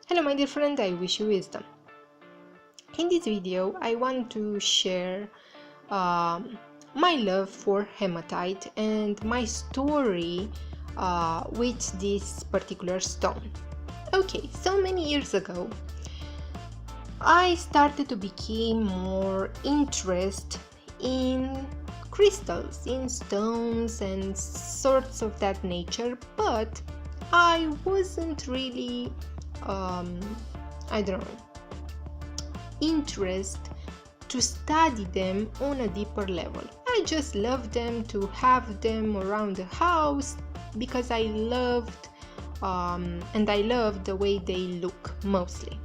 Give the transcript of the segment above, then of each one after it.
Hello my dear friend, I wish you wisdom. In this video I want to share my love for hematite and my story with this particular stone. Okay, so many years ago I started to become more interested in crystals, in stones and sorts of that nature, but I wasn't really interest to study them on a deeper level. I just loved them, to have them around the house because I loved the way they look mostly.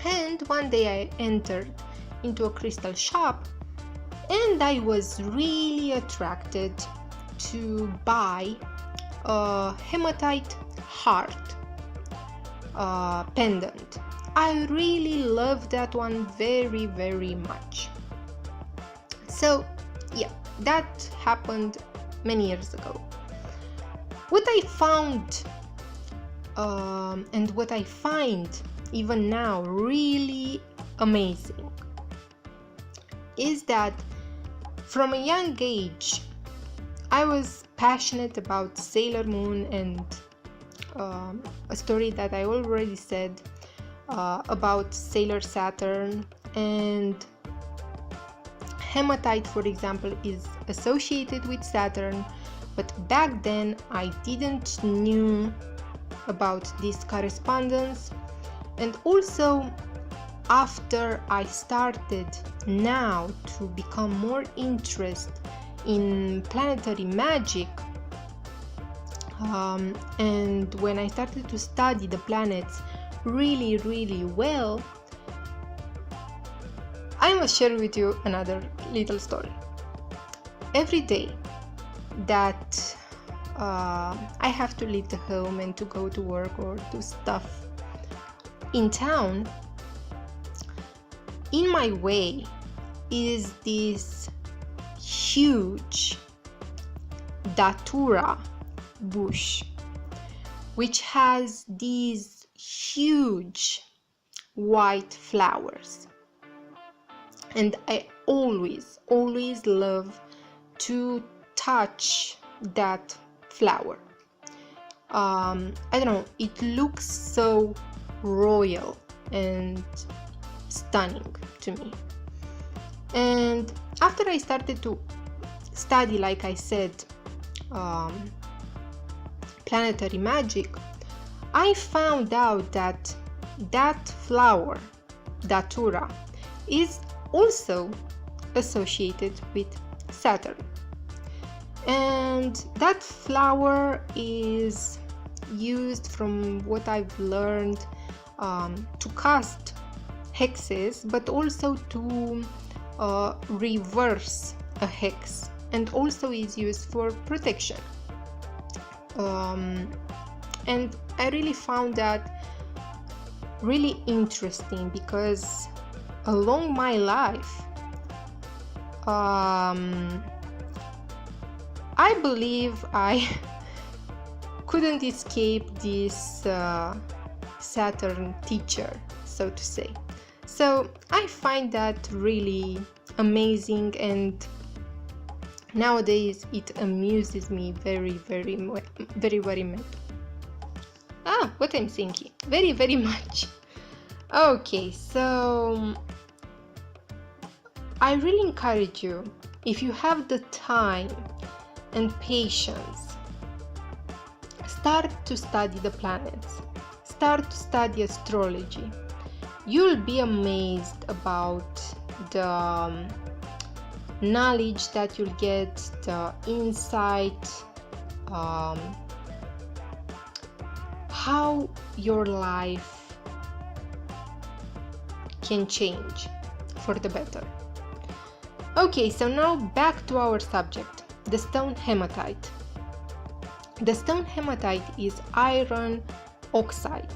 And one day I entered into a crystal shop and I was really attracted to buy a hematite heart pendant. I really love that one very, very much. So yeah, that happened many years ago. What I found and what I find even now really amazing is that from a young age I was passionate about Sailor Moon and a story that I already said about Sailor Saturn, and hematite, for example, is associated with Saturn, but back then I didn't knew about this correspondence. And also after I started now to become more interested in planetary magic, and when I started to study the planets really, really well, I must share with you another little story. Every day that I have to leave the home and to go to work or do stuff in town, in my way is this huge datura bush, which has these huge white flowers, and I always love to touch that flower. I don't know, it looks so royal and stunning to me. And after I started to study, like I said, planetary magic, I found out that that flower, datura, is also associated with Saturn. And that flower is used, from what I've learned, to cast hexes, but also to reverse a hex, and also is used for protection. And I really found that really interesting because along my life I believe I couldn't escape this Saturn teacher, so to say. So I find that really amazing, and nowadays it amuses me very, very much. What I'm thinking, very, very much. Okay, so I really encourage you, if you have the time and patience, start to study the planets, start to study astrology. You'll be amazed about the knowledge that you'll get, the insight, how your life can change for the better. Okay, so now back to our subject, the stone hematite. The stone hematite is iron oxide.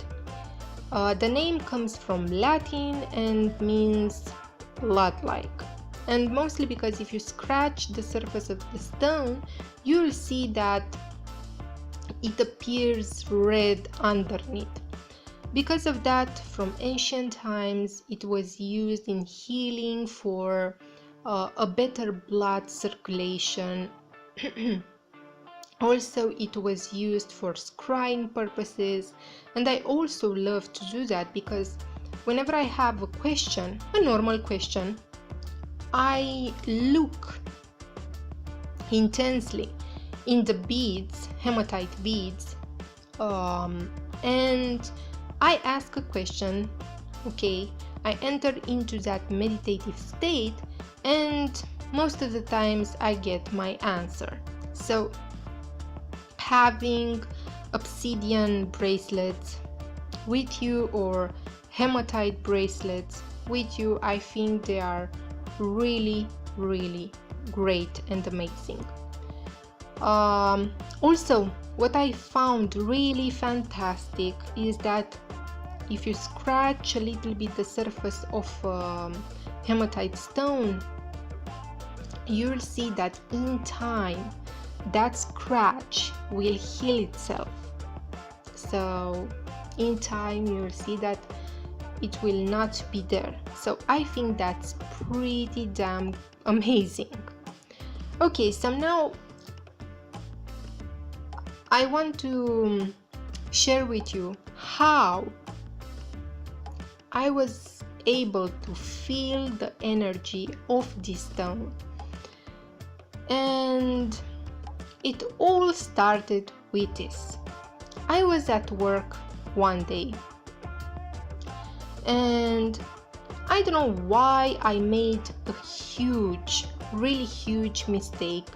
The name comes from Latin and means lot-like, and mostly because if you scratch the surface of the stone, you'll see that it appears red underneath. Because of that, from ancient times, it was used in healing for a better blood circulation. Also, it was used for scrying purposes, and I also love to do that because whenever I have a question, a normal question, I look intensely in the beads, hematite beads, and I ask a question. Okay, I enter into that meditative state, and most of the times I get my answer. So having obsidian bracelets with you or hematite bracelets with you, I think they are really great and amazing. Also, what I found really fantastic is that if you scratch a little bit the surface of hematite stone, you'll see that in time that scratch will heal itself. So in time you'll see that it will not be there. So I think that's pretty damn amazing. Okay, so now I want to share with you how I was able to feel the energy of this stone. And it all started with this. I was at work one day, and I don't know why I made a really huge mistake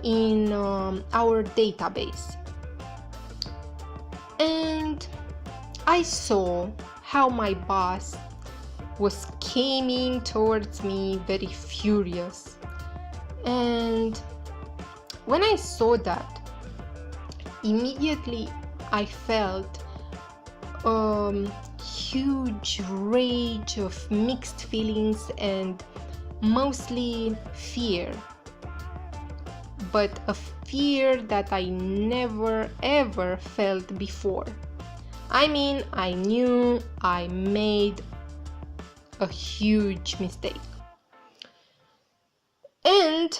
in our database. And I saw how my boss was coming towards me very furious. And when I saw that, immediately I felt huge rage of mixed feelings and mostly fear, but a fear that I never ever felt before. I mean, I knew I made a huge mistake. And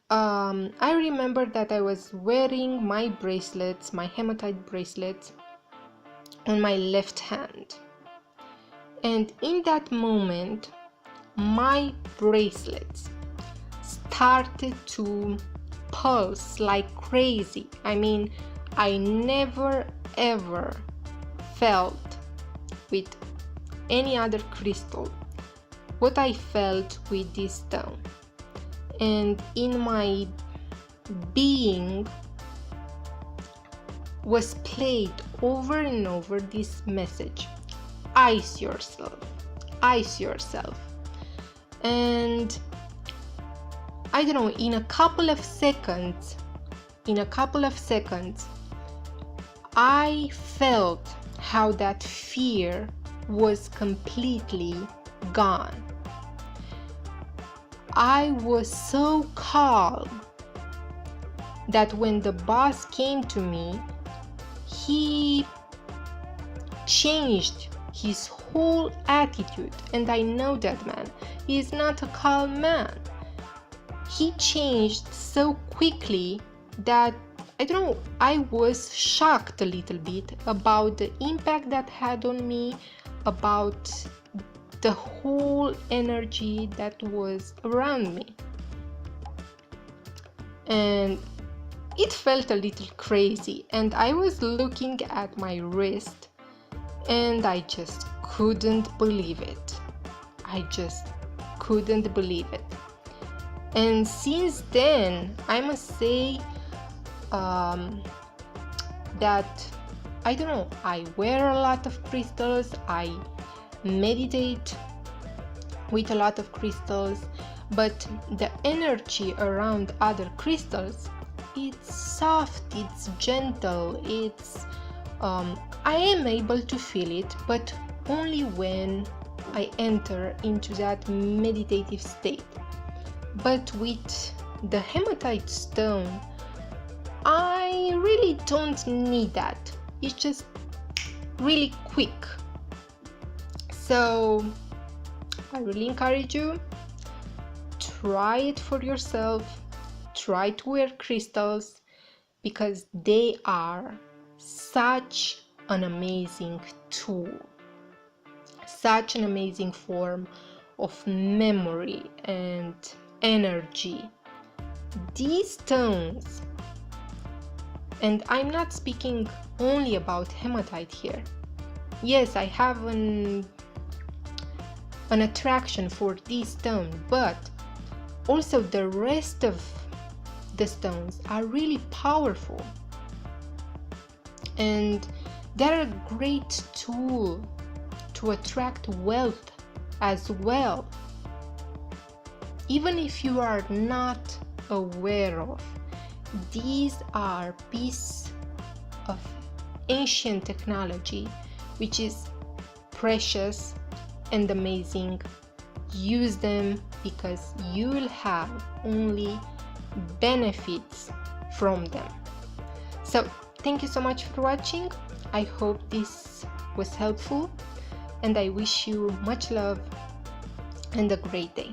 I remember that I was wearing my bracelets, my hematite bracelets, on my left hand. And in that moment, my bracelets started to pulse like crazy. I mean, I never ever felt with any other crystal what I felt with this stone. And in my being was played over and over this message: ice yourself, ice yourself. And I don't know, in a couple of seconds, I felt how that fear was completely gone. I was so calm that when the boss came to me, he changed his whole attitude. And I know that man. He is not a calm man. He changed so quickly that, I don't know, I was shocked a little bit about the impact that had on me, about the whole energy that was around me. And it felt a little crazy, and I was looking at my wrist and I just couldn't believe it. I just couldn't believe it. And since then, I must say that, I don't know, I wear a lot of crystals, I meditate with a lot of crystals, but the energy around other crystals, it's soft, it's gentle, it's I am able to feel it, but only when I enter into that meditative state. But with the hematite stone, I really don't need that. It's just really quick. So I really encourage you, try it for yourself, try to wear crystals, because they are such an amazing tool, such an amazing form of memory and energy. These stones, and I'm not speaking only about hematite here. Yes, I have an attraction for these stones, but also the rest of the stones are really powerful, and they're a great tool to attract wealth as well, even if you are not aware of. These are pieces of ancient technology which is precious and amazing. Use them, because you will have only benefits from them. So thank you so much for watching. I hope this was helpful, and I wish you much love and a great day.